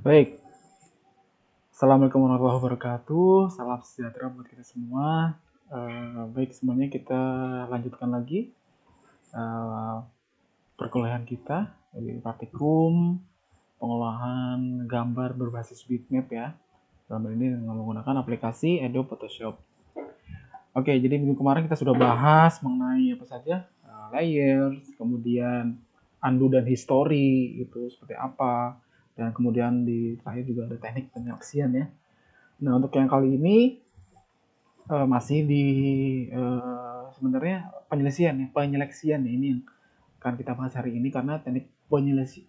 Baik, Assalamualaikum warahmatullahi wabarakatuh. Salam sejahtera buat kita semua. Baik, semuanya kita lanjutkan lagi eh, perkuliahan kita di praktikum pengolahan gambar berbasis bitmap ya. Dalam hal ini dengan menggunakan aplikasi Adobe Photoshop. Oke, jadi minggu kemarin kita sudah bahas mengenai apa saja layers, kemudian undo dan history itu seperti apa, dan kemudian di terakhir juga ada teknik penyeleksian ya. Nah, untuk yang kali ini masih di sebenarnya penyeleksian ya, ini yang akan kita bahas hari ini karena teknik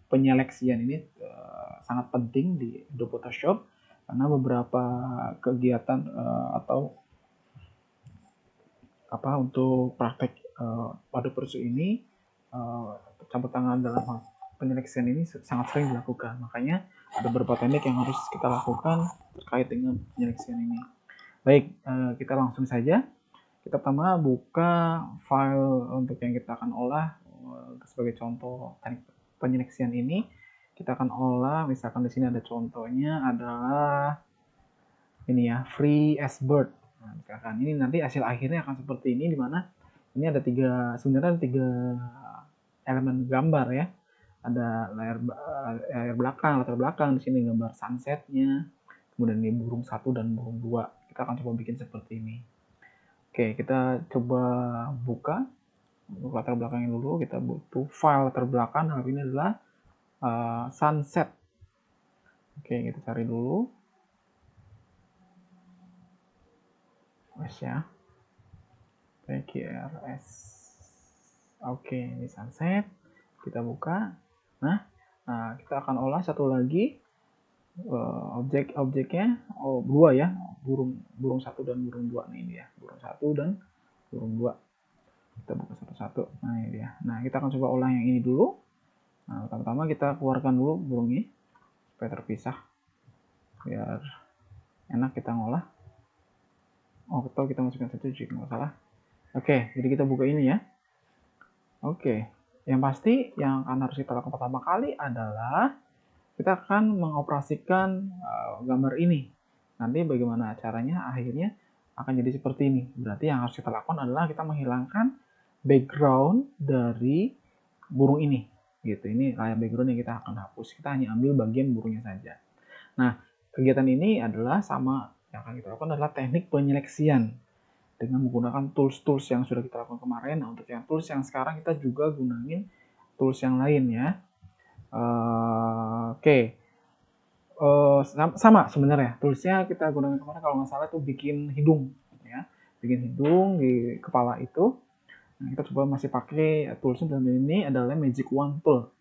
penyeleksian ini sangat penting di Adobe Photoshop karena beberapa kegiatan atau apa untuk praktek pada Photoshop ini campur tangan dalam hal penyeleksian ini sangat sering dilakukan. Makanya ada beberapa teknik yang harus kita lakukan terkait dengan penyeleksian ini. Baik, kita langsung saja. Kita pertama buka file untuk yang kita akan olah sebagai contoh teknik penyeleksian ini. Kita akan olah, misalkan di sini ada contohnya adalah ini ya, free as bird. Nah, misalkan ini nanti hasil akhirnya akan seperti ini, di mana ini ada sebenarnya ada tiga elemen gambar ya. Ada layar belakang, latar belakang, di sini gambar sunsetnya, kemudian ini burung satu dan burung dua. Kita akan coba bikin seperti ini. Oke, kita coba buka untuk latar belakangnya dulu. Kita butuh file latar belakang. Nah, ini adalah sunset. Oke, kita cari dulu. Wes ya. PQRS. Oke, ini sunset. Kita buka. Nah, kita akan olah satu lagi objek-objeknya. Oh, dua ya. Burung satu dan burung dua nih dia. Burung satu dan burung dua. Kita buka satu-satu. Nah, ini dia. Nah, kita akan coba olah yang ini dulu. Nah, pertama-tama kita keluarkan dulu burungnya supaya terpisah biar enak kita ngolah. Oh, atau kita masukkan satu juga nggak salah. Oke, jadi kita buka ini ya. Oke, yang pasti yang akan harus kita lakukan pertama kali adalah kita akan mengoperasikan gambar ini. Nanti bagaimana caranya akhirnya akan jadi seperti ini. Berarti yang harus kita lakukan adalah kita menghilangkan background dari burung ini. Gitu. Ini layar background yang kita akan hapus. Kita hanya ambil bagian burungnya saja. Nah, kegiatan ini adalah sama yang akan kita lakukan adalah teknik penyeleksian dengan menggunakan tools-tools yang sudah kita lakukan kemarin. Nah, untuk yang tools yang sekarang kita juga gunain tools yang lain ya. Oke. Sama sebenarnya toolsnya kita gunakan kemarin kalau nggak salah itu bikin hidung ya, bikin hidung di kepala itu. Nah, kita coba masih pakai toolsnya dalam ini adalah Magic Wand tool.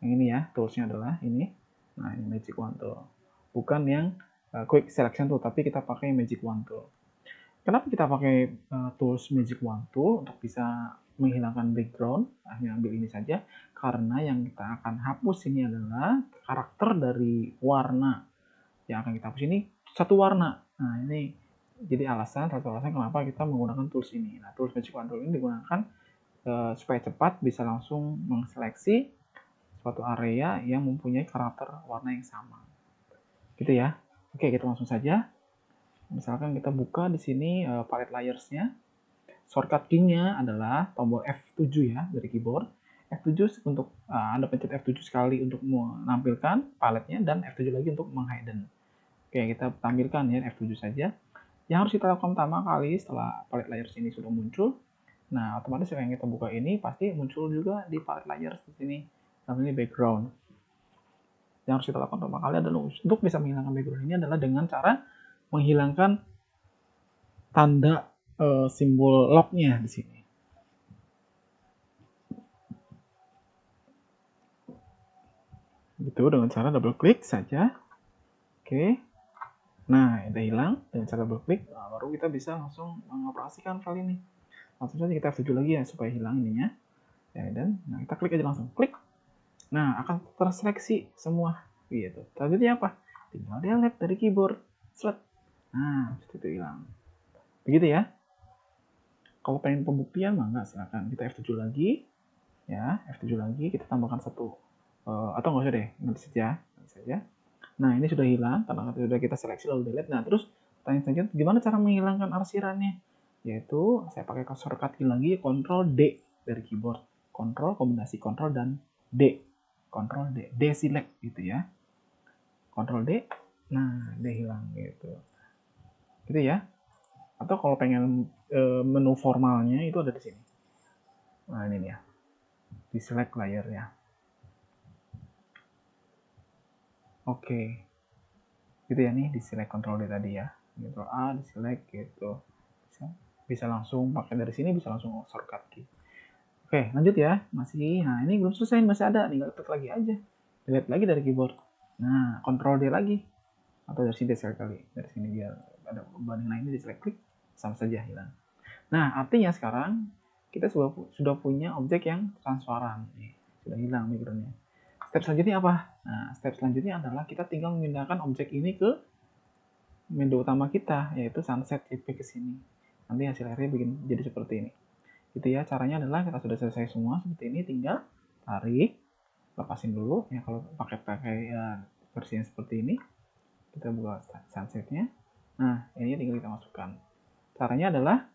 Yang ini ya, toolsnya adalah ini. Nah, ini Magic Wand tool. Bukan yang Quick Selection tool, tapi kita pakai Magic Wand tool. Kenapa kita pakai tools Magic Wand tool untuk bisa menghilangkan background? Hanya ambil ini saja, karena yang kita akan hapus ini adalah karakter dari warna. Yang akan kita hapus ini satu warna. Nah, ini jadi satu alasan kenapa kita menggunakan tools ini. Nah, tools Magic Wand tool ini digunakan supaya cepat bisa langsung mengseleksi suatu area yang mempunyai karakter warna yang sama. Gitu ya. Oke, kita langsung saja. Misalkan kita buka di sini palette layers-nya. Shortcut key-nya adalah tombol F7 ya dari keyboard. F7 untuk Anda pencet F7 sekali untuk menampilkan paletnya dan F7 lagi untuk menghidden. Oke, kita tampilkan ya F7 saja. Yang harus kita lakukan pertama kali setelah palette layers ini sudah muncul, nah otomatis yang kita buka ini pasti muncul juga di palette layers di sini. Namanya background. Yang harus kita lakukan pertama kali adalah untuk bisa menghilangkan background ini adalah dengan cara menghilangkan tanda simbol lock-nya di sini. Gitu, dengan cara double klik saja. Oke. Nah, udah hilang dengan cara double klik, baru kita bisa langsung mengoperasikan file ini. Langsung saja kita F7 lagi ya supaya hilang ininya. Ya, dan nah kita klik aja langsung. Klik. Nah, akan terseleksi semua gitu. Selanjutnya apa? Tinggal delete dari keyboard. Slet. Nah, itu hilang. Begitu ya. Kalau pengen pembuktian mah enggak, silakan kita F7 lagi. Ya, F7 lagi kita tambahkan satu atau nggak usah deh, nanti saja. Nah, ini sudah hilang karena sudah kita seleksi lalu delete. Nah, terus pertanyaan selanjutnya, gimana cara menghilangkan arsirannya? Yaitu saya pakai shortcut key lagi, Ctrl D dari keyboard. Ctrl, kombinasi Ctrl dan D. Ctrl D, deselect gitu ya. Ctrl D, nah D hilang gitu. Gitu ya. Atau kalau pengen menu formalnya itu ada di sini. Nah, ini dia. Di select layernya. Oke. Gitu ya nih, di select Ctrl D tadi ya. Ctrl A, di select gitu. Bisa langsung pakai dari sini, bisa langsung shortcut key. Oke, lanjut ya. Masih, nah ini belum selesai, masih ada. Tinggal klik lagi aja. Delete lagi dari keyboard. Nah, Ctrl D lagi. Atau dari sini sekali. Dari sini biar ada banding. Nah, ini di select klik, sama saja hilang. Nah, artinya sekarang kita sudah punya objek yang transparan. Nih, sudah hilang backgroundnya. Step selanjutnya apa? Nah, step selanjutnya adalah kita tinggal memindahkan objek ini ke window utama kita, yaitu sunset JPEG ke sini. Nanti hasil akhirnya bikin jadi seperti ini. Gitu ya, caranya adalah kita sudah selesai semua seperti ini, tinggal tarik, lepasin dulu ya. Kalau pakai ya, versinya seperti ini, kita buka sunsetnya. Nah, ini tinggal kita masukkan. Caranya adalah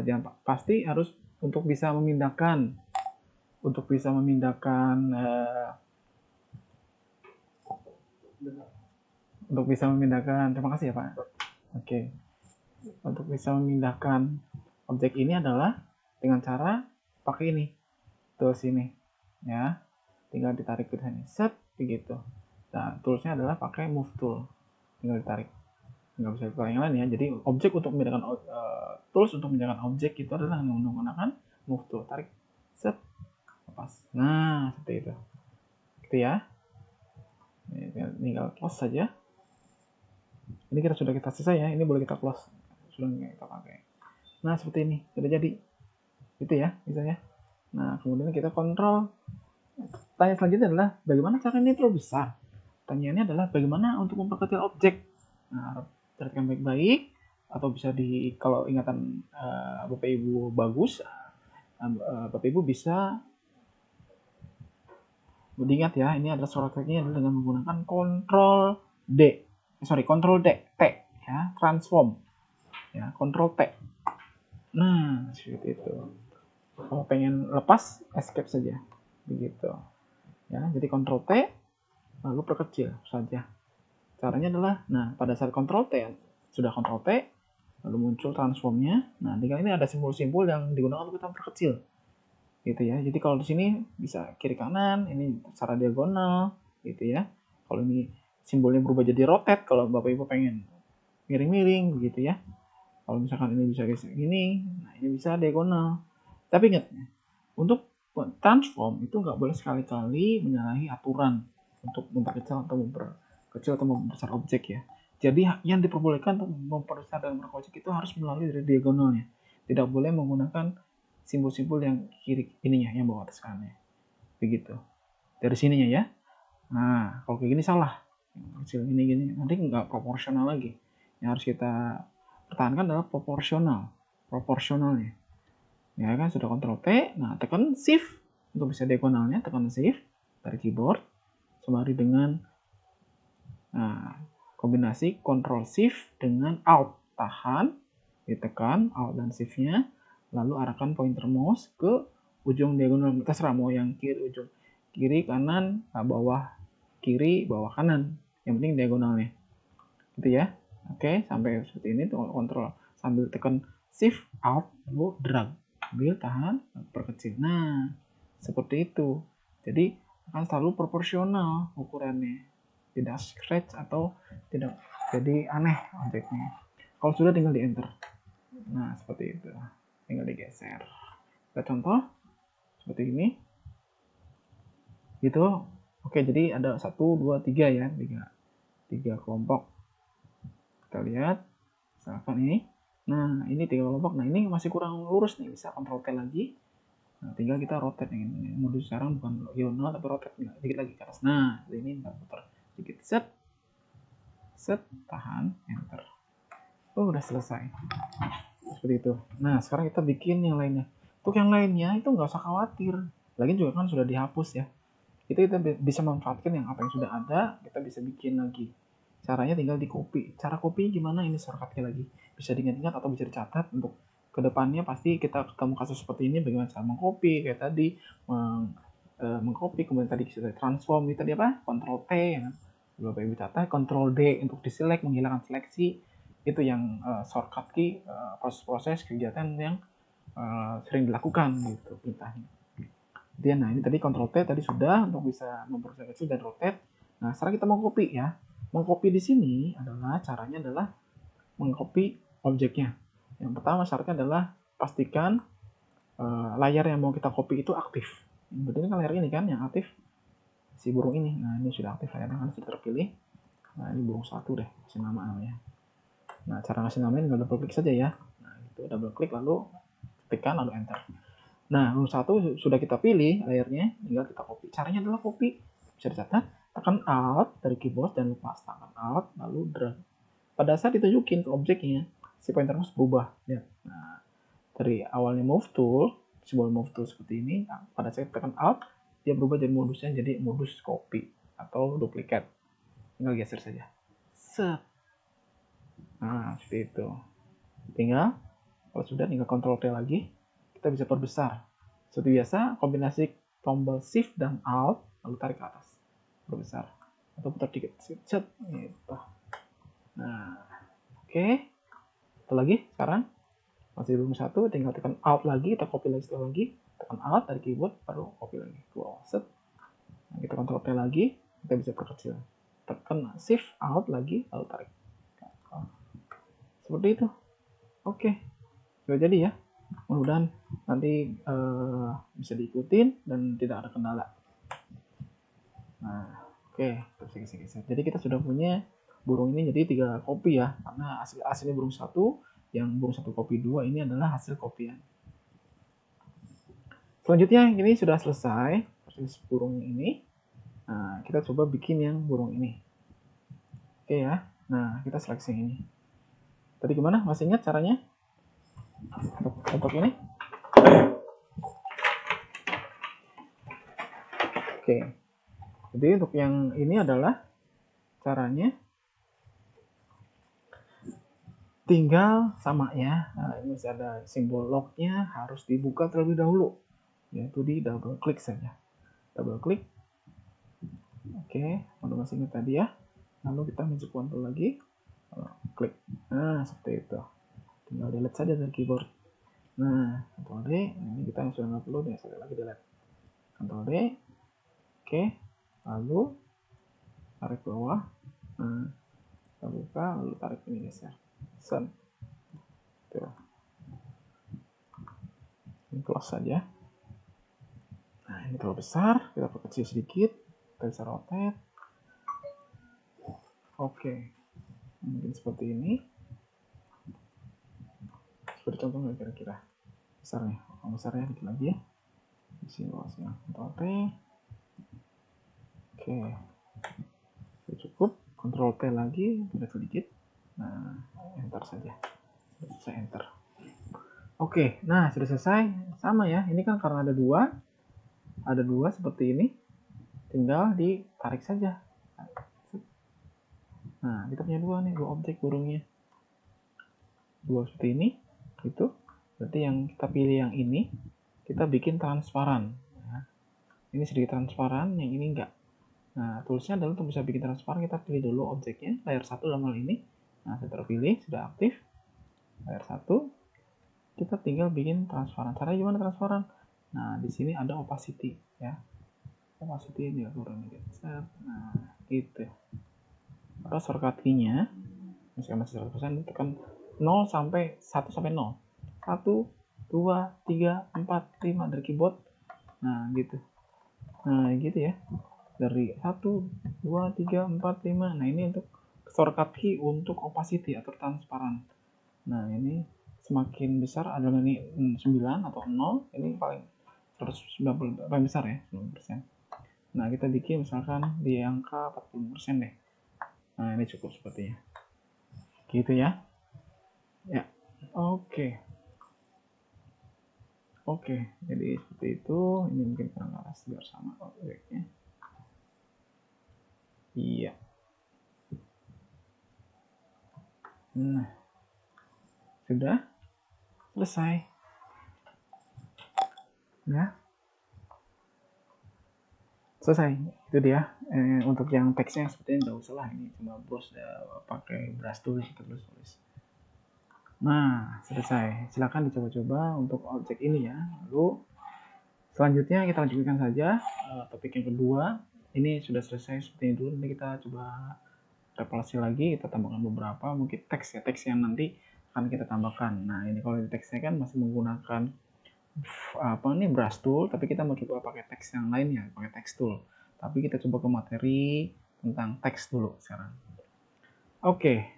jangan pasti harus untuk bisa memindahkan terima kasih ya Pak. Oke. Untuk bisa memindahkan objek ini adalah dengan cara pakai ini, tools ini ya, tinggal ditarik ke sini, set begitu. Nah, toolsnya adalah pakai move tool, tinggal ditarik, nggak bisa ke yang lain ya. Jadi objek untuk memindahkan tools untuk memindahkan objek itu adalah menggunakan move tool, tarik, set, lepas. Nah, seperti itu, gitu ya. Ini tinggal close saja. Ini sudah kita selesai ya, ini boleh kita close, sudah kita pakai. Nah, seperti ini sudah jadi, gitu ya, bisa ya. Nah, kemudian kita kontrol. Tanya selanjutnya adalah bagaimana cara ini terlalu besar. Pertanyaannya adalah bagaimana untuk memperkecil objek. Nah, perhatikan baik-baik, atau bisa kalau ingatan Bapak Ibu bagus, Bapak Ibu bisa diingat ya, ini adalah shortcutnya adalah dengan menggunakan Ctrl D, Ctrl T ya, transform ya, Ctrl T. Nah, seperti itu. Kalau pengen lepas, escape saja, begitu ya. Jadi Ctrl T lalu perkecil saja. Caranya adalah, nah pada saat Ctrl T sudah Ctrl T lalu muncul transformnya. Nah, tinggal ini ada simbol-simbol yang digunakan untuk kita perkecil, gitu ya. Jadi kalau di sini bisa kiri kanan, ini secara diagonal, gitu ya. Kalau ini simbolnya berubah jadi rotate, kalau Bapak Ibu pengen miring-miring, begitu ya. Kalau misalkan ini bisa gini, nah ini bisa diagonal. Tapi ingat, untuk transform itu nggak boleh sekali-kali menyalahi aturan untuk memperkecil atau membesar objek ya. Jadi yang diperbolehkan untuk memperbesar dan memperkecil objek itu harus melalui dari diagonalnya. Tidak boleh menggunakan simbol-simbol yang kiri ininya, yang bawah atas kanannya. Begitu. Dari sininya ya. Nah, kalau kayak gini salah. Kecil gini nanti nggak proporsional lagi. Yang harus kita pertahankan adalah proporsionalnya. Ya kan, sudah Ctrl T, nah tekan Shift untuk bisa diagonalnya, tekan Shift dari keyboard sembari dengan kombinasi Ctrl Shift dengan Alt, tahan, ditekan Alt dan Shift-nya, lalu arahkan pointer mouse ke ujung diagonal, terserah mau yang kiri, ujung kiri, kanan, bawah kiri, bawah kanan, yang penting diagonalnya, gitu ya. Oke, sampai seperti ini tuh kontrol sambil tekan Shift Alt lalu drag, ambil, tahan, perkecil. Nah, seperti itu. Jadi akan selalu proporsional ukurannya, tidak scratch atau tidak jadi aneh objeknya. Kalau sudah tinggal di enter. Nah, seperti itu, tinggal digeser. Kita contoh seperti ini gitu. Oke, jadi ada 1, 2, 3 ya, 3 kelompok. Kita lihat misalkan ini. Nah, ini 3 kelompok. Nah, ini masih kurang lurus nih, bisa Ctrl T lagi. Nah, tinggal kita rotate ini. Modus sekarang bukan diagonal tapi rotate, dikit lagi ke atas. Nah, ini kita putar sedikit, set, tahan, enter. Oh, udah selesai. Seperti itu. Nah, sekarang kita bikin yang lainnya. Untuk yang lainnya itu nggak usah khawatir. Lagi juga kan sudah dihapus ya. Itu kita bisa manfaatkan yang apa yang sudah ada, kita bisa bikin lagi. Caranya tinggal di copy. Cara copy gimana, ini shortcutnya lagi. Bisa diingat-ingat atau bisa dicatat untuk kedepannya pasti kita ketemu kasus seperti ini, bagaimana cara mengcopy, kayak tadi, mengcopy, kemudian tadi kita transform, itu tadi apa? Ctrl T, ya kan? Bapak Ibu catat, Ctrl D untuk diselect, menghilangkan seleksi, itu yang shortcut key, proses-proses kegiatan yang sering dilakukan gitu perintahnya. Kemudian, nah ini tadi Ctrl T tadi sudah untuk bisa memproses kecil dan rotate. Nah, sekarang kita mau copy ya. Mengcopy di sini adalah caranya adalah mengcopy objeknya. Yang pertama syaratnya adalah pastikan layar yang mau kita copy itu aktif. Berarti kan layar ini kan yang aktif, si burung ini. Nah, ini sudah aktif layarnya kan, sudah terpilih. Nah, ini burung satu deh, kasih nama namanya. Nah, cara ngasih namanya tinggal double klik saja ya. Nah, itu double klik lalu tekan lalu enter. Nah, burung satu sudah kita pilih layarnya, tinggal kita copy. Caranya adalah copy. Bisa dicatat, tekan Alt dari keyboard dan lupa tekan Alt lalu drag. Pada saat ditunjukin ke objeknya, si pointer mouse berubah. Ya. Nah, dari awalnya move tool, simbol move tool seperti ini, nah, pada saat tekan Alt, dia berubah jadi modusnya jadi modus copy atau duplikat. Tinggal geser saja. Set. Nah, seperti itu. Tinggal, kalau sudah tinggal Ctrl T lagi, kita bisa perbesar. Seperti biasa, kombinasi tombol Shift dan Alt, lalu tarik ke atas. Perbesar. Atau putar dikit. Set. Gitu. Nah, oke. Satu lagi, sekarang. Masih belum satu, tinggal tekan Alt lagi, kita copy lagi sekali lagi. Tekan Alt dari keyboard, baru copy lagi. Wow, set. Nah, kita Ctrl T lagi, kita bisa perkecil. Tekan Shift, Alt lagi, lalu tarik. Seperti itu. Oke. Sudah jadi ya. Mudah-mudahan nanti bisa diikutin dan tidak ada kendala. Nah, oke, jadi kita sudah punya burung ini jadi 3 copy ya, karena hasilnya burung satu, yang burung satu copy 2 ini adalah hasil copyan. Selanjutnya ini sudah selesai proses burung ini. Nah, kita coba bikin yang burung ini. Oke ya. Nah, kita seleksi ini. Tadi gimana? Masih ingat caranya? Untuk ini? Oke. Jadi untuk yang ini adalah caranya tinggal sama ya. Nah, ini masih ada simbol locknya, harus dibuka terlebih dahulu, yaitu di double klik saja. Double klik. Oke, masih ingat tadi ya. Lalu kita magic wand tool lagi, klik. Nah, seperti itu. Tinggal delete saja dari keyboard. Nah, Ctrl D. Ini kita yang sudah nggak perlu, ya sekali lagi delete. Ctrl D. Oke, lalu tarik ke bawah. Nah, kita buka, lalu tarik ini geser. Sen. Tuh. Ini close saja. Nah, ini terlalu besar, kita perkecil sedikit, kita bisa rotate. Oke, mungkin seperti ini. Seperti contohnya kira-kira besarnya. Besarnya dikit lagi ya. Di sini luasnya. Ctrl T. Oke, sudah cukup. Ctrl T lagi, tidak sedikit. Nah, enter saja. Sudah selesai enter. Oke, nah sudah selesai. Sama ya, ini kan karena ada dua seperti ini, tinggal ditarik saja. Nah, kita punya dua objek burungnya. Dua seperti ini, itu berarti yang kita pilih yang ini, kita bikin transparan. Nah, ini sedikit transparan, yang ini enggak. Nah, toolsnya adalah untuk bisa bikin transparan, kita pilih dulu objeknya, layar 1 dalam hal ini. Nah, saya terpilih, sudah aktif. Layar 1, kita tinggal bikin transparan. Caranya gimana transparan? Nah, di sini ada opacity ya. Opacity dia turun dikit. Nah, gitu. Atau shortcut key-nya masih 100%, tekan 0 sampai 1 sampai 0. 1 2 3 4 5 dari keyboard. Nah, gitu. Nah, gitu ya. Dari 1 2 3 4 5. Nah, ini untuk shortcut key untuk opacity atau transparan. Nah, ini semakin besar adalah ini 9 atau 0, ini paling 190 paling besar ya, 90%. Nah, kita bikin misalkan di angka 40% deh. Nah, ini cukup sepertinya. Gitu ya. Ya. Oke. Oke, jadi seperti itu. Ini mungkin kurang keras biar sama objeknya. Iya. Nah, sudah selesai. Ya, selesai. Itu dia. Untuk yang teksnya sepertinya nggak usah lah, ini cuma brush pakai brush tool terus tulis. Nah, selesai. Silakan dicoba-coba untuk objek ini ya. Lalu selanjutnya kita lanjutkan saja topik yang kedua. Ini sudah selesai seperti ini dulu. Nanti kita coba repalasi lagi, kita tambahkan beberapa mungkin teks ya, teks yang nanti akan kita tambahkan. Nah, ini kalau di teksnya kan masih menggunakan apa nih, brush tool, tapi kita mau coba pakai teks yang lain ya, pakai teks tool. Tapi kita coba ke materi tentang teks dulu sekarang. Oke.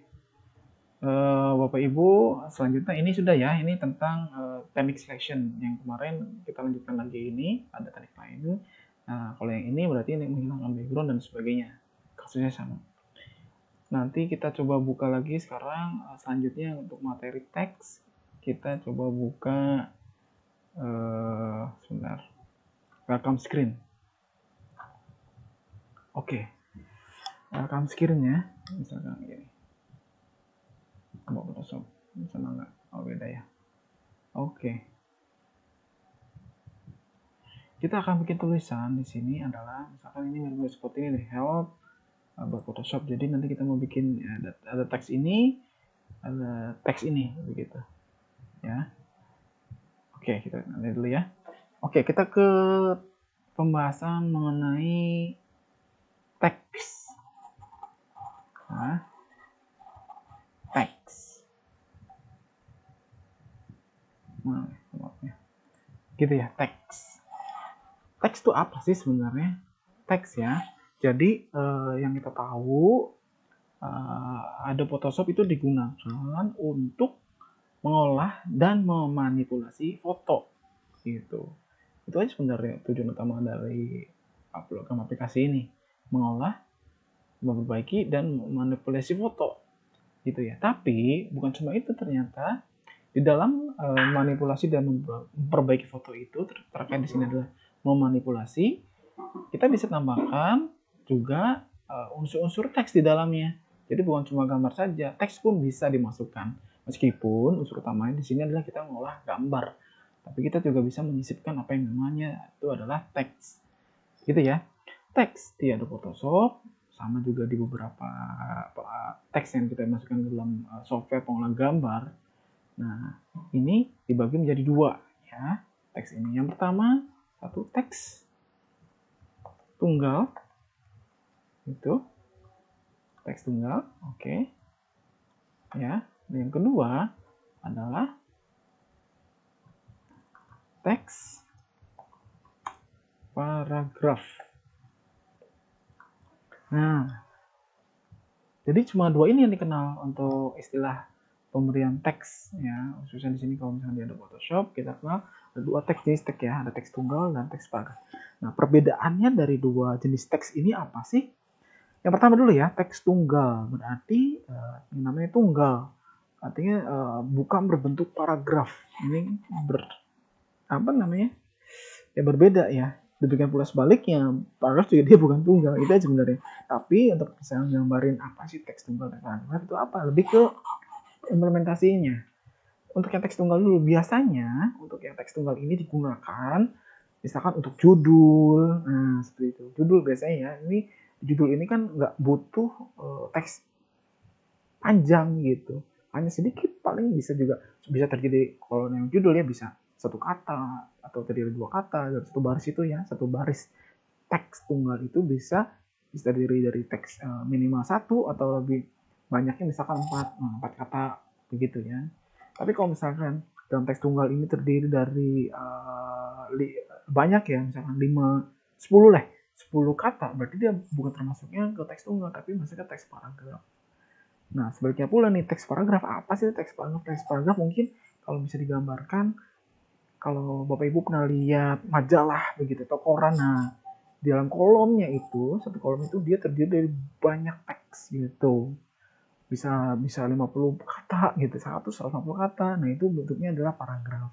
Bapak Ibu, selanjutnya ini sudah ya, ini tentang teknik selection. Yang kemarin kita lanjutkan lagi, ini ada teknik lain. Nah, kalau yang ini berarti ini menghilangkan background dan sebagainya. Kasusnya sama. Nanti kita coba buka lagi sekarang, selanjutnya untuk materi teks. Kita coba buka, sebentar, welcome screen. Oke. Welcome screen-nya, misalkan gini. Coba Photoshop, sama nggak? Oh, beda ya. Oke. Kita akan bikin tulisan di sini adalah, misalkan ini mirip seperti ini nih, help buat Photoshop. Jadi nanti kita mau bikin ya, ada teks ini, ada teks ini, begitu. Ya. Oke, kita lihat dulu ya. Oke, kita ke pembahasan mengenai teks. Nah, teks. Nah, gitu ya, teks. Teks itu apa sih sebenarnya? Teks ya. Jadi yang kita tahu, ada Photoshop itu digunakan untuk mengolah dan memanipulasi foto gitu. Itu aja sebenarnya tujuan utama dari program aplikasi ini, mengolah, memperbaiki dan memanipulasi foto gitu ya. Tapi bukan cuma itu, ternyata di dalam manipulasi dan memperbaiki foto itu terkait di sini adalah memanipulasi, kita bisa tambahkan juga unsur-unsur teks di dalamnya. Jadi bukan cuma gambar saja, teks pun bisa dimasukkan. Meskipun unsur utamanya di sini adalah kita mengolah gambar, tapi kita juga bisa menyisipkan apa yang namanya itu adalah teks. Gitu ya. Teks di Adobe Photoshop sama juga di beberapa teks yang kita masukkan ke dalam software pengolah gambar. Nah, ini dibagi menjadi dua ya. Teks ini. Yang pertama, satu teks tunggal. Itu teks tunggal, oke. Ya, yang kedua adalah teks paragraf. Nah, jadi cuma dua ini yang dikenal untuk istilah pemberian teks ya. Khususnya di sini kalau misalnya ada Photoshop, kita kenal ada dua teks jenis teks ya, ada teks tunggal dan teks paragraf. Nah, perbedaannya dari dua jenis teks ini apa sih? Yang pertama dulu ya, teks tunggal berarti yang namanya tunggal, artinya bukan berbentuk paragraf. Ini apa namanya? Ya berbeda ya. Demikian pula sebaliknya, paragraf juga dia bukan tunggal, itu aja sebenarnya. Tapi untuk bisa gambarin apa sih teks tunggal dan paragraf itu apa? Lebih ke implementasinya. Untuk yang teks tunggal dulu, biasanya untuk yang teks tunggal ini digunakan misalkan untuk judul. Nah, seperti itu. Judul biasanya ya, ini judul ini kan nggak butuh teks panjang gitu, hanya sedikit, paling bisa terjadi kalau yang judul ya bisa satu kata atau terdiri dua kata dari satu baris itu ya, satu baris teks tunggal itu bisa terdiri dari teks minimal satu atau lebih banyaknya misalkan empat kata begitu ya. Tapi kalau misalkan dalam teks tunggal ini terdiri dari banyak ya, misalkan 10 kata, berarti dia bukan termasuknya ke teks tunggal tapi masuk ke teks paragraf. Nah, sebaliknya pula nih, teks paragraf apa sih teks paragraf? Teks paragraf mungkin kalau bisa digambarkan, kalau Bapak Ibu pernah lihat majalah begitu atau koran, nah di dalam kolomnya itu, satu kolom itu dia terdiri dari banyak teks gitu. Bisa 50 kata gitu, 150 kata. Nah, itu bentuknya adalah paragraf.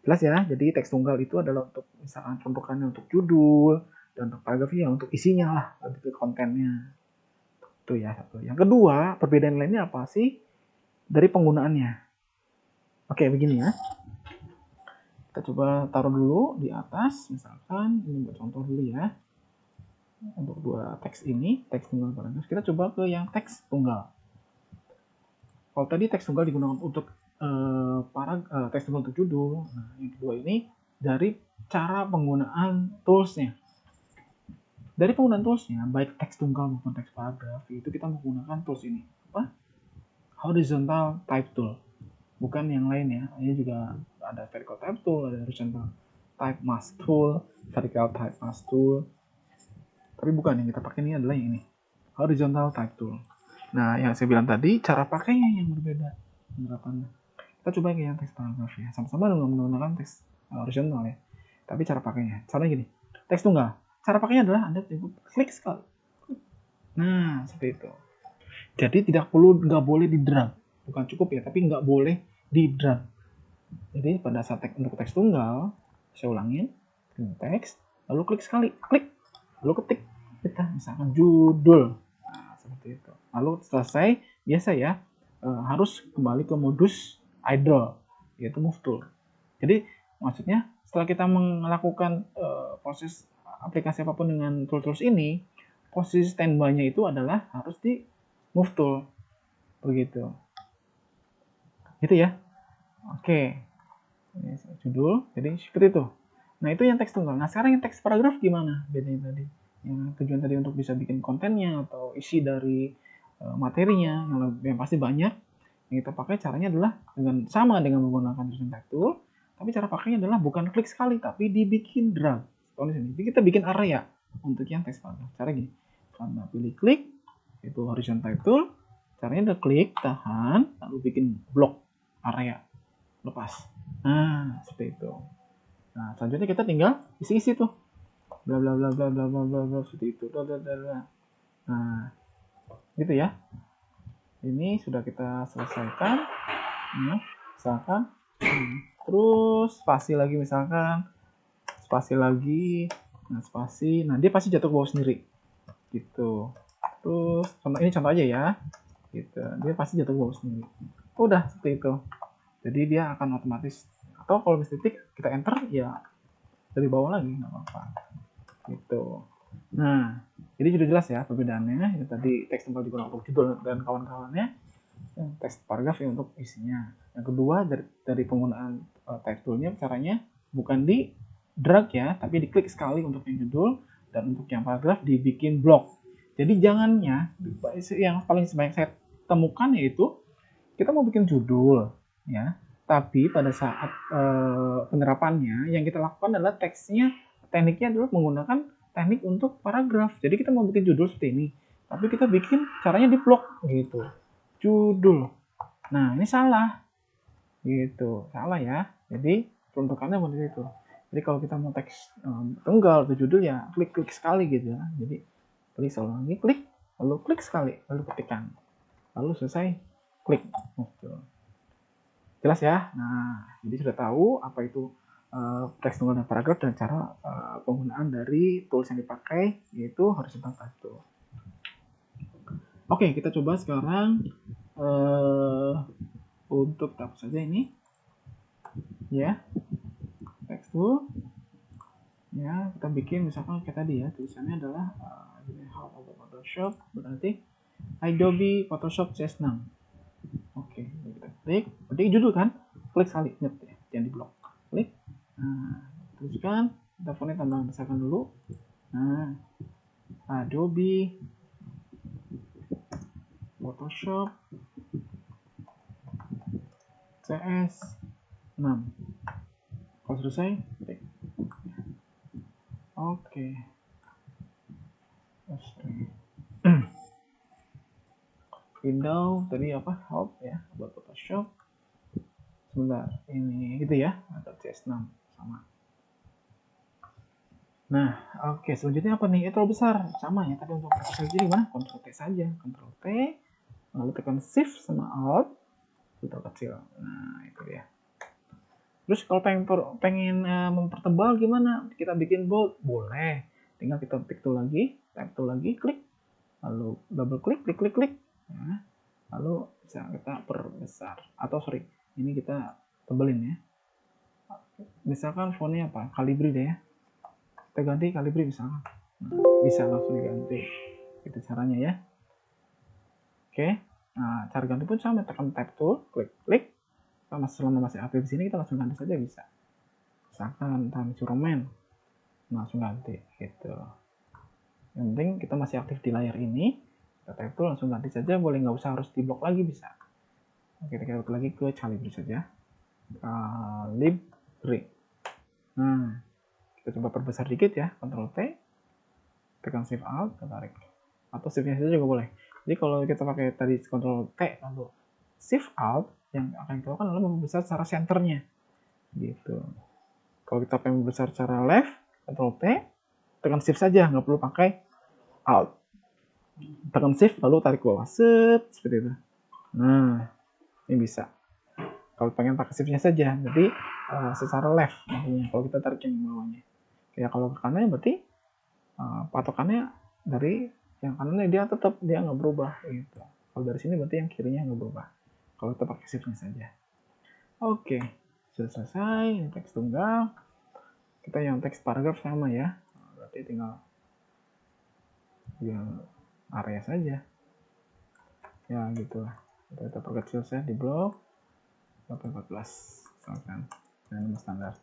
Jelas ya, jadi teks tunggal itu adalah untuk misalkan contohkannya untuk judul, Dan untuk paragraf ya untuk isinya lah, lebih ke kontennya. Itu ya satu. Yang kedua, perbedaan lainnya apa sih dari penggunaannya? Oke, begini ya. Kita coba taruh dulu di atas, misalkan ini buat contoh dulu ya. Untuk dua teks ini, teks tunggal paragraf, kita coba ke yang teks tunggal. Kalau tadi teks tunggal digunakan untuk teks tunggal untuk judul. Nah, yang kedua ini dari cara penggunaan toolsnya. Dari penggunaan toolsnya, baik teks tunggal maupun teks paragraf, itu kita menggunakan tools ini. Apa? Horizontal type tool. Bukan yang lain ya. Ini juga ada vertical type tool, ada horizontal type mask tool, vertical type mask tool. Tapi bukan yang kita pakai ini adalah yang ini. Horizontal type tool. Nah, yang saya bilang tadi, cara pakainya yang berbeda penerapannya. Kita coba yang teks paragraf ya. Sama-sama dengan menggunakan teks horizontal ya. Tapi cara pakainya. Caranya gini. Teks tunggal. Cara pakainya adalah Anda cukup klik sekali. Nah, seperti itu. Jadi nggak boleh di drag. Bukan cukup ya, tapi nggak boleh di drag. Jadi pada saat untuk teks tunggal, saya ulangin, teks, lalu klik sekali, klik, lalu ketik, kita misalkan judul. Nah, seperti itu. Lalu selesai, biasa ya, harus kembali ke modus idle, yaitu move tool. Jadi maksudnya setelah kita melakukan proses aplikasi apapun dengan tools ini, posisi standby-nya itu adalah harus di move tool, begitu. Gitu ya. Oke. Ini judul, jadi seperti itu. Nah itu yang teks tunggal. Nah sekarang yang teks paragraf gimana bedanya tadi? Yang tujuan tadi untuk bisa bikin kontennya atau isi dari materinya yang pasti banyak. Yang kita pakai caranya adalah sama dengan menggunakan type tool, tapi cara pakainya adalah bukan klik sekali, tapi dibikin drag. Jadi kita bikin area untuk yang teks paragraf. Cara gini, karena pilih klik, itu horizontal type tool. Caranya adalah klik, tahan, lalu bikin blok area, lepas. Nah, seperti itu. Nah, selanjutnya kita tinggal isi-isi tuh. Bla bla bla bla bla bla bla bla seperti itu. Bla bla bla bla. Nah, gitu ya. Ini sudah kita selesaikan. Nah, misalkan terus spasi lagi misalkan. Spasi lagi. Nah, spasi. Nah, dia pasti jatuh ke bawah sendiri. Gitu. Terus ini contoh aja ya. Gitu. Dia pasti jatuh ke bawah sendiri. Udah seperti itu. Jadi dia akan otomatis, atau kalau misalnya titik kita enter ya dari bawah lagi nggak apa-apa gitu. Nah jadi sudah jelas ya perbedaannya. Yang tadi teks tunggal digunakan untuk judul dan kawan-kawannya, teks paragraf ya untuk isinya. Yang kedua dari penggunaan type toolnya, caranya bukan di drag ya, tapi diklik sekali untuk yang judul, dan untuk yang paragraf dibikin blok. Jadi jangannya yang paling banyak saya temukan yaitu kita mau bikin judul ya, tapi pada saat penerapannya yang kita lakukan adalah tekniknya adalah menggunakan teknik untuk paragraf. Jadi kita mau bikin judul seperti ini, tapi kita bikin caranya di blok gitu, judul. Nah ini salah gitu, salah ya. Jadi peruntukannya seperti itu. Jadi kalau kita mau teks tunggal atau judul ya klik sekali gitu ya. Jadi klik lagi, klik, lalu klik sekali, lalu ketikkan, lalu selesai, klik. Jelas ya. Nah, jadi sudah tahu apa itu teks tunggal dan paragraf dan cara penggunaan dari tools yang dipakai, yaitu horizontal type tool. Oke, kita coba sekarang untuk apa saja ini ya, teks tool ya, kita bikin misalkan kayak tadi ya, tulisannya adalah how about Photoshop, berarti Adobe Photoshop CS6. Oke, kita klik, berarti judul kan, klik sekali, ingat ya, jangan di blok, klik. Nah, teruskan, kita fonnya tambah besarkan dulu. Nah, Adobe Photoshop CS6. Kalau selesai, klik. Oke. Window tadi apa? Help ya, buat Photoshop. Sebentar, ini gitu ya, atau CS6 sama. Nah, oke, selanjutnya apa nih? Terlalu besar, sama ya. Tapi untuk Photoshop jadi gimana? Ctrl T saja, Ctrl T, lalu tekan Shift sama Alt, filter kecil. Nah, itu ya. Terus kalau pengen mempertebal gimana? Kita bikin bold, boleh. tinggal kita pick tool lagi, tab tool lagi, klik, lalu double klik, klik, nah, lalu bisa kita perbesar, atau sorry, ini kita tebelin ya. Misalkan fontnya apa, Calibri deh ya, kita ganti Calibri misalkan, nah, bisa langsung diganti, itu caranya ya. Oke, nah cara ganti pun sama, tekan tab tool, klik, selama masih aktif di sini kita langsung ganti saja bisa. Misalkan Times New Roman, langsung ganti gitu. Yang penting kita masih aktif di layar ini, kita tab tool langsung ganti saja, boleh nggak usah harus diblok lagi bisa. Oke, kita lihat lagi ke Calibri saja, Calibri. Nah, kita coba perbesar dikit ya, Ctrl T, tekan Shift Alt, kita tarik, atau Shift-nya saja juga boleh. Jadi kalau kita pakai tadi Ctrl T lalu Shift Alt, yang akan kita lakukan adalah membesar secara senternya gitu. Kalau kita pengen membesar secara left, Ctrl T, tekan Shift saja, nggak perlu pakai Alt. Tekan Shift lalu tarik ke bawah, set, seperti itu. Nah, ini bisa. Kalau pengen pakai Shift-nya saja, jadi secara left maksudnya. Kalau kita tarik yang bawahnya, ya kalau ke kanan berarti patokannya dari yang kanannya dia nggak berubah gitu. Kalau dari sini berarti yang kirinya nggak berubah. Kalau kita pakai Shift-nya saja. Oke, sudah selesai. Ini teks tunggal. Kita yang teks paragraf sama ya. Berarti tinggal yang area saja. Ya gitu lah. Kita perkecil saya di blok sampai 14 misalkan dengan standar.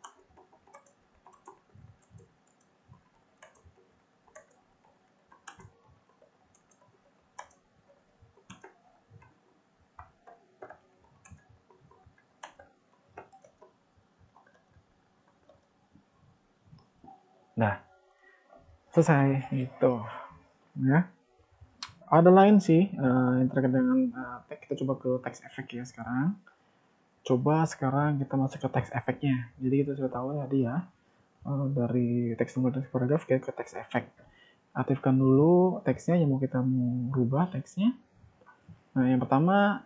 Nah, selesai gitu ya. Ada lain sih yang terkait dengan teks. Kita coba ke teks efek ya sekarang. Coba sekarang kita masuk ke teks efeknya. Jadi kita sudah tahu tadi ya, dari teks tunggal teks paragraf ke teks efek. Aktifkan dulu teksnya yang mau kita rubah teksnya. Nah, yang pertama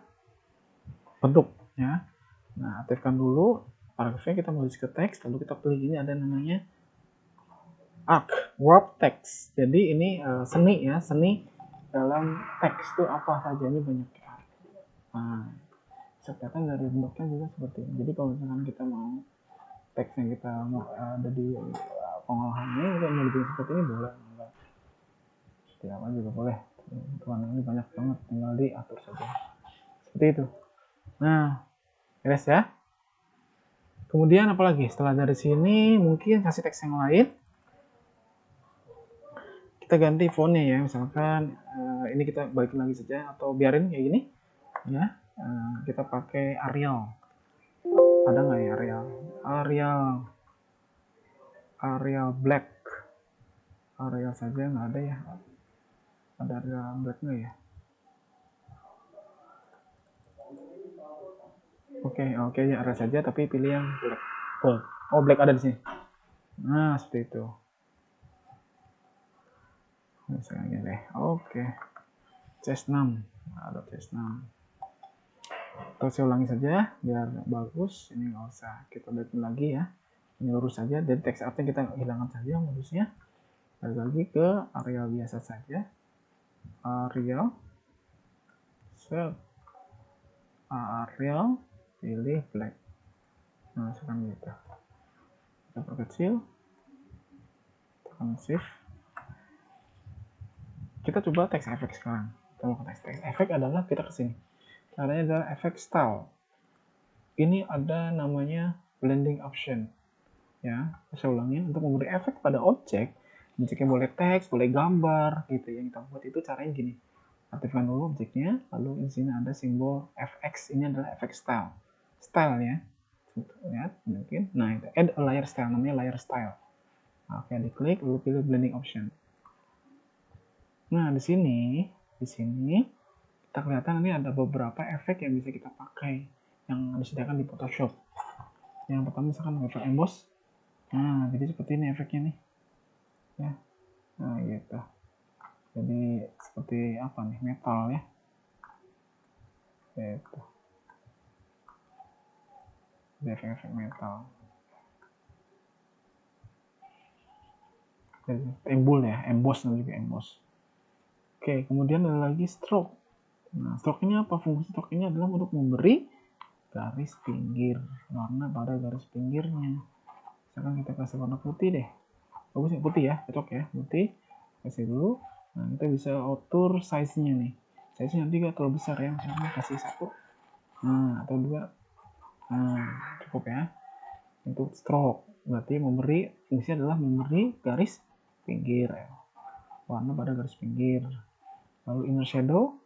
bentuk ya. Nah, aktifkan dulu paragrafnya, kita mau ke teks, lalu kita pilih ini ada namanya arc warp text. Jadi ini seni ya, seni dalam teks itu apa saja, ini banyak ya. Nah, kelihatan dari bentuknya juga seperti ini. Jadi kalau misalkan kita mau teks yang kita mau ada di pengolahannya, kita mau dibikin seperti ini boleh, enggak seperti apa juga boleh. Warna ini banyak banget, tinggal diatur saja seperti itu. Nah, beres ya. Kemudian apalagi setelah dari sini, mungkin kasih teks yang lain, kita ganti fontnya ya. Misalkan ini kita balikin lagi saja, atau biarin kayak gini ya. Kita pakai Arial. Ada nggak ya Arial Black? Arial saja nggak ada ya. Ada Arial Black nggak ya? Oke, ya Arial saja, tapi pilih yang Black. Oh, Black ada di sini. Nah, seperti itu. Misalnya gini deh. Oke. CS6. Ada CS6. Terus saya ulangi saja biar bagus. Ini nggak usah kita balikin lagi ya. Ini lurus saja. Dan teks artnya kita hilangkan saja modusnya. Balik lagi ke Arial biasa saja. Arial. Set. Arial. Pilih black. Nah, sekarang gitu. Kita perkecil. Tekan shift. Kita coba teks efek sekarang. Kita mau ke teks efek adalah kita kesini. Caranya adalah efek style. Ini ada namanya blending option. Ya, saya ulangi, untuk memberi efek pada objek, objeknya boleh teks, boleh gambar, gitu. Yang kita buat itu caranya gini. Aktifkan dulu objeknya, lalu di sini ada simbol fx. Ini adalah efek style. Style ya. Lihat, mungkin. Nah, itu add a layer style, namanya layer style. Oke, diklik, lalu pilih blending option. Nah, di sini kita kelihatan ini ada beberapa efek yang bisa kita pakai yang disediakan di Photoshop. Yang pertama misalkan efek emboss. Nah, jadi seperti ini efeknya nih. Ya. Nah, gitu. Jadi seperti apa nih? Metal ya. Gitu. Efek-efek metal. embul ya, emboss namanya juga emboss. Oke, kemudian ada lagi stroke. Nah, stroke ini apa? Fungsi stroke ini adalah untuk memberi garis pinggir, warna pada garis pinggirnya. Misalkan kita kasih warna putih deh. Bagus ya, putih ya, cocok ya, putih. Kasih dulu. Nah, kita bisa atur size-nya nih. Size-nya nanti gak terlalu besar ya, misalkan kasih 1. Nah, atau 2. Nah, cukup ya. Untuk stroke, berarti fungsinya adalah memberi garis pinggir ya. Warna pada garis pinggir. Lalu inner shadow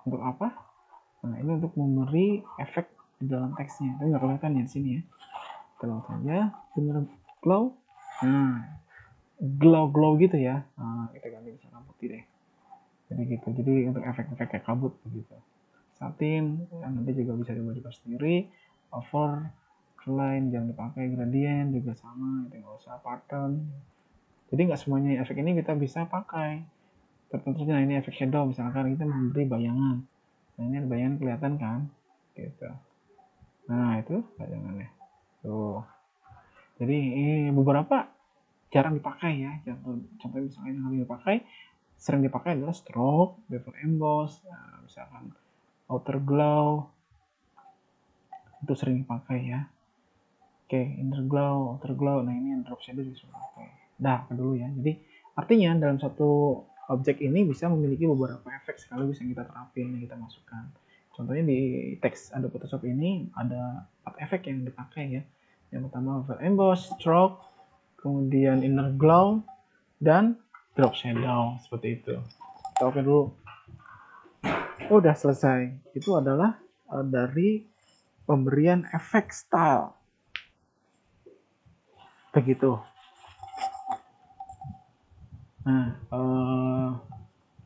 untuk apa? Nah, ini untuk memberi efek di dalam teksnya. Tapi nggak kelihatan ya di sini ya. Kita lihat saja. Inner glow. Nah, glow gitu ya. Nah, kita ganti misalkan putih deh. Jadi gitu. Jadi untuk efek-efek kayak kabut begitu. Satin, ya, nanti juga bisa diubah sendiri. Overline jangan dipakai, gradient juga sama, itu nggak usah, pattern. Jadi nggak semuanya efek ini kita bisa pakai. Tertentu saja, nah ini efek shadow, misalkan kita memberi bayangan. Nah ini ada bayangan kelihatan kan, gitu. Nah itu bayangannya. Tuh. Jadi ini beberapa jarang dipakai ya. Contoh misalnya yang harus dipakai, sering dipakai adalah stroke, bevel emboss, nah, misalkan outer glow, itu sering dipakai ya. Oke, inner glow, outer glow, nah ini yang drop shadow juga sering dipakai. Dah, dulu ya. Jadi artinya dalam satu objek ini bisa memiliki beberapa efek sekaligus yang kita terapin, yang kita masukkan. Contohnya di teks Adobe Photoshop ini ada 4 efek yang dipakai ya. Yang pertama bevel emboss, stroke, kemudian inner glow, dan drop shadow, seperti itu. Kita oke dulu. Udah selesai. Itu adalah dari pemberian efek style. Begitu. Nah,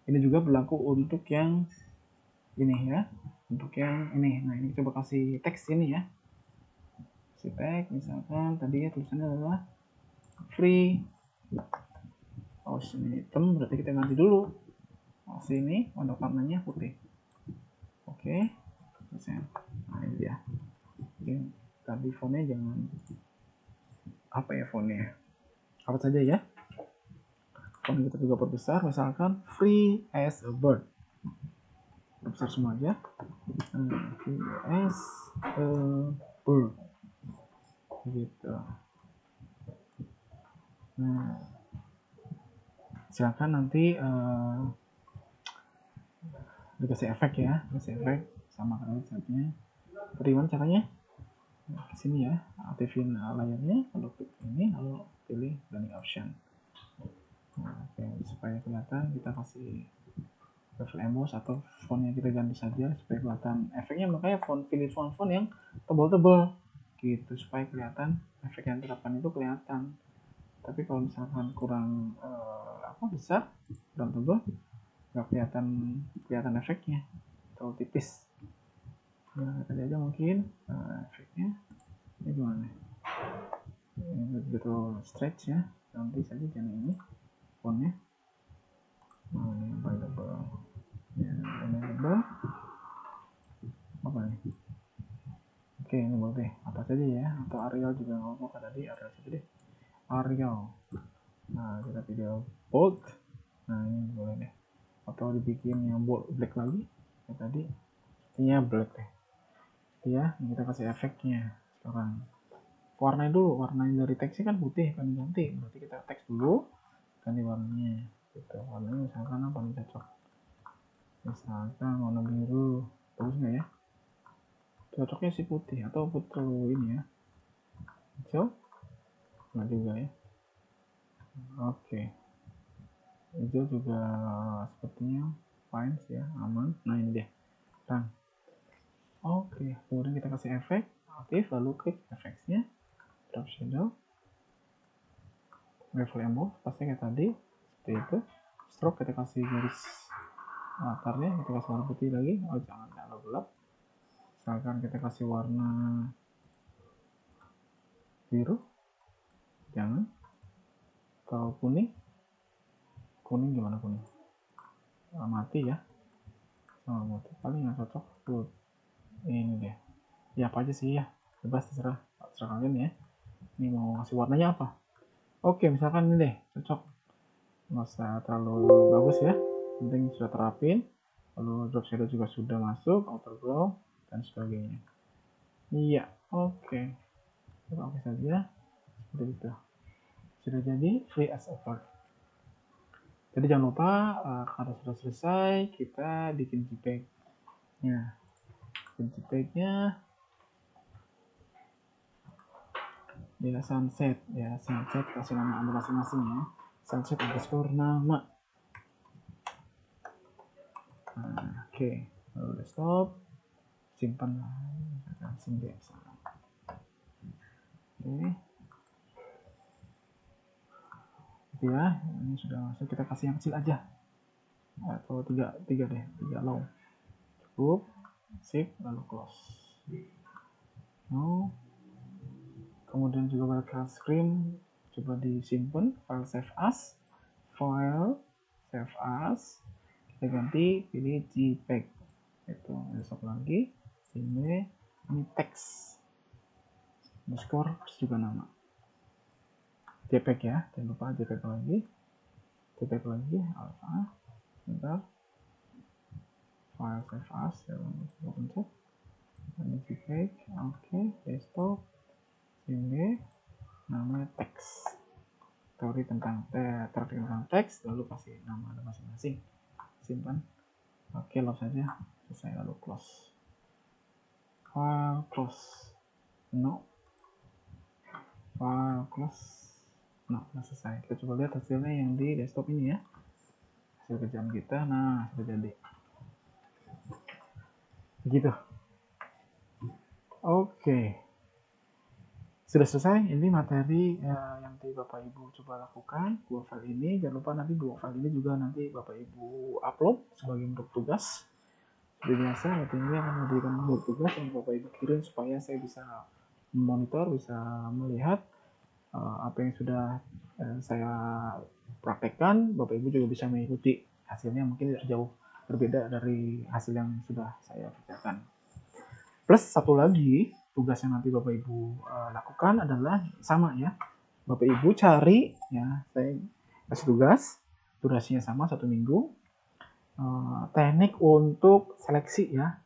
ini juga berlaku untuk yang ini ya. Untuk yang ini. Nah, ini coba kasih teks ini ya. Kasih teks, misalkan tadi ya tulisannya adalah free. Oh, sini hitam, berarti kita ganti dulu. Sini warnanya putih. Oke. Nah, ini dia. Jadi, tadi fontnya jangan apa ya fontnya. Apa saja ya. Font kita juga perbesar, misalkan free as a bird. Perbesar semua aja. Free as a bird. Gitu. Nah, silakan nanti dikasih efek ya, dikasih efek sama kalian setnya. Bagaimana caranya? Nah, ke sini ya, aktifin layarnya, lalu klik ini, lalu pilih blending option. Nah, oke, supaya kelihatan kita kasih bevel emboss atau font yang kita ganti saja supaya kelihatan efeknya, makanya pilih font yang tebal-tebal gitu supaya kelihatan efek yang terapkan itu kelihatan. Tapi kalau misalkan kurang besar, kurang tebal, nggak kelihatan efeknya, terlalu tipis. Nah, tadi aja mungkin efeknya ini gimana? Ini betul stretch ya, nanti saja jangan ini fontnya. Nah, ini available. Ya, available. Apa nih? Oke, ini boleh apa saja ya, atau Arial juga nggak apa-apa tadi, Arial saja deh. Arial. Nah, kita pilih bold. Nah, ini boleh deh. Atau dibikin yang bold black lagi. Ya, tadi ini black deh. Ya, kita kasih efeknya sekarang. Warnanya dulu, warnanya dari teksnya kan putih kan ganti. Berarti kita teks dulu, ganti warnanya. Gitu. Warnanya misalkan apa nih cocok? Misalkan warna biru, bagus nggak ya? Cocoknya sih putih atau putih ini ya. Hijau? Nggak juga ya. Oke. Hijau juga sepertinya fine sih ya, aman. Nah ini dia. Run. Oke, kemudian kita kasih efek aktif, lalu klik efeknya, drop shadow, bevel emboss pasti kayak tadi, seperti itu. Stroke kita kasih garis latarnya, kita kasih warna putih lagi. Oh jangan terlalu gelap. Misalkan kita kasih warna biru, jangan. Kalau kuning gimana kuning? Mati ya. Mati paling yang cocok tuh ini deh. Ya apa aja sih ya, bebas terserah kalian ya. Ini mau ngasih warnanya apa? Oke, misalkan ini deh, cocok. Nggak usah terlalu bagus ya. Penting sudah terapin. Lalu drop shadow juga sudah masuk, outer glow, dan sebagainya. Iya, oke. Kita oke saja. Seperti itu. Sudah jadi free as ever. Jadi jangan lupa kalau sudah selesai kita bikin JPEG. Ya, bikin JPEG-nya ya sunset ya, sunset kasih nama anda masing-masing ya. Sunset underscore nama. Nah, oke. Lalu desktop simpan lah, misalkan sini. Oke. Gitu ya, ini sudah masuk, kita kasih yang kecil aja atau tiga deh, 3 low cukup. Save lalu close. No. Kemudian juga background screen coba disimpan, file save as, kita ganti pilih JPEG itu, besok lagi sini ini teks underscore juga nama JPEG ya, jangan lupa JPEG lagi alpha, bentar, file save as ya, pencet ini JPEG, oke, desktop ini namanya teks, teori tentang teks, lalu kasih nama masing-masing, simpan, oke, lock saja, selesai, lalu close, file close, no, file close, no, sudah selesai. Kita coba lihat hasilnya yang di desktop ini ya, hasil kerjaan kita. Nah, sudah jadi begitu. Oke, sudah selesai. Ini materi yang nanti Bapak Ibu coba lakukan. 2 file ini, jangan lupa nanti 2 file ini juga nanti Bapak Ibu upload sebagai bentuk tugas. Seperti biasa, nanti ini akan memberikan bentuk tugas yang Bapak Ibu kirim supaya saya bisa monitor, bisa melihat apa yang sudah saya praktekkan. Bapak Ibu juga bisa mengikuti hasilnya, mungkin tidak jauh berbeda dari hasil yang sudah saya kerjakan. Plus satu lagi tugas yang nanti Bapak Ibu lakukan adalah sama ya, Bapak Ibu cari ya, saya kasih tugas, durasinya sama 1 minggu, teknik untuk seleksi ya.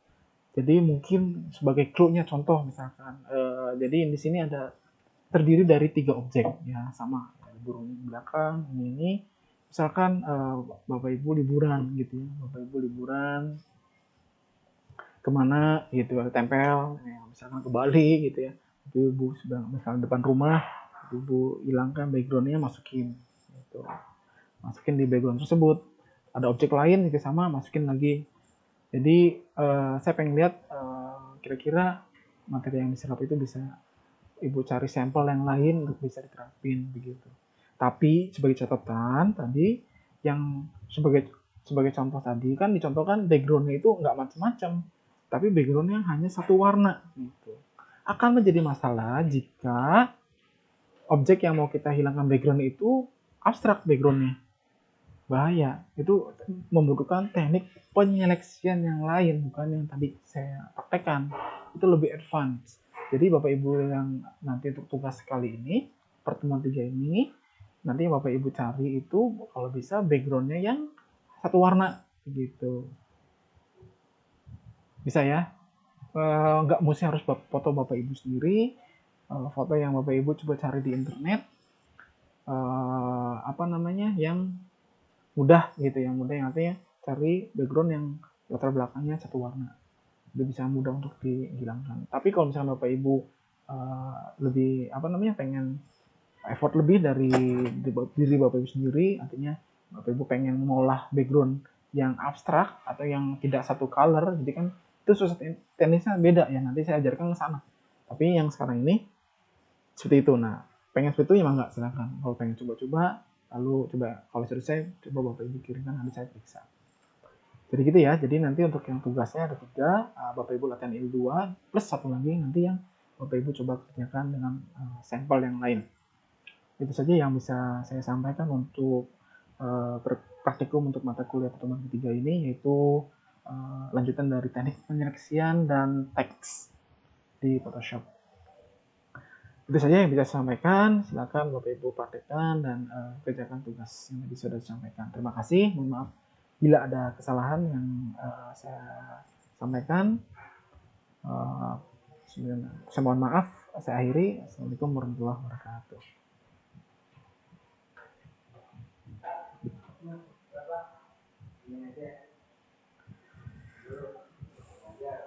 Jadi mungkin sebagai clue-nya contoh misalkan, jadi di sini ada terdiri dari 3 objek ya, sama burung belakang ini misalkan Bapak Ibu liburan gitu ya, Bapak Ibu liburan kemana gitu, tempel ya, misalkan ke Bali gitu ya, Ibu sedang misalkan depan rumah, Ibu hilangkan backgroundnya, masukin gitu, masukin di background tersebut, ada objek lain juga sama, masukin lagi. Jadi saya pengen lihat kira-kira materi yang diserap itu bisa Ibu cari sampel yang lain untuk bisa diterapin begitu. Tapi sebagai catatan tadi yang sebagai contoh tadi kan dicontohkan backgroundnya itu nggak macam-macam, tapi backgroundnya hanya satu warna gitu. Akan menjadi masalah jika objek yang mau kita hilangkan background itu abstrak backgroundnya. Bahaya. Itu membutuhkan teknik penyeleksian yang lain, bukan yang tadi saya praktekkan. Itu lebih advance. Jadi Bapak Ibu yang nanti untuk tugas kali ini, pertemuan 3 ini, nanti Bapak Ibu cari itu kalau bisa backgroundnya yang satu warna gitu. Bisa ya? Nggak mesti harus foto Bapak Ibu sendiri, foto yang Bapak Ibu coba cari di internet, yang mudah gitu, yang artinya cari background yang latar belakangnya satu warna, udah bisa mudah untuk dihilangkan. Tapi kalau misalnya Bapak Ibu lebih pengen effort lebih dari diri Bapak Ibu sendiri, artinya Bapak Ibu pengen mengolah background yang abstrak atau yang tidak satu color, jadi kan itu susah, teknisnya beda ya, nanti saya ajarkan ke sana. Tapi yang sekarang ini seperti itu. Nah, pengen seperti itu ya mangga, silakan. Kalau pengen coba-coba, lalu coba kalau selesai coba Bapak Ibu kirimkan, nanti saya periksa. Jadi gitu ya. Jadi nanti untuk yang tugasnya ada 3, Bapak Ibu latihan ini 2, plus satu lagi nanti yang Bapak Ibu coba kerjakan dengan sampel yang lain. Itu saja yang bisa saya sampaikan untuk praktikum untuk mata kuliah pertemuan ketiga ini, yaitu lanjutan dari teknik penyeleksian dan teks di Photoshop. Itu saja yang bisa saya sampaikan. Silakan Bapak Ibu praktekkan dan kerjakan tugas yang tadi sudah disampaikan. Terima kasih. Mohon maaf bila ada kesalahan yang saya sampaikan. Saya mohon maaf. Saya akhiri. Assalamualaikum warahmatullahi wabarakatuh.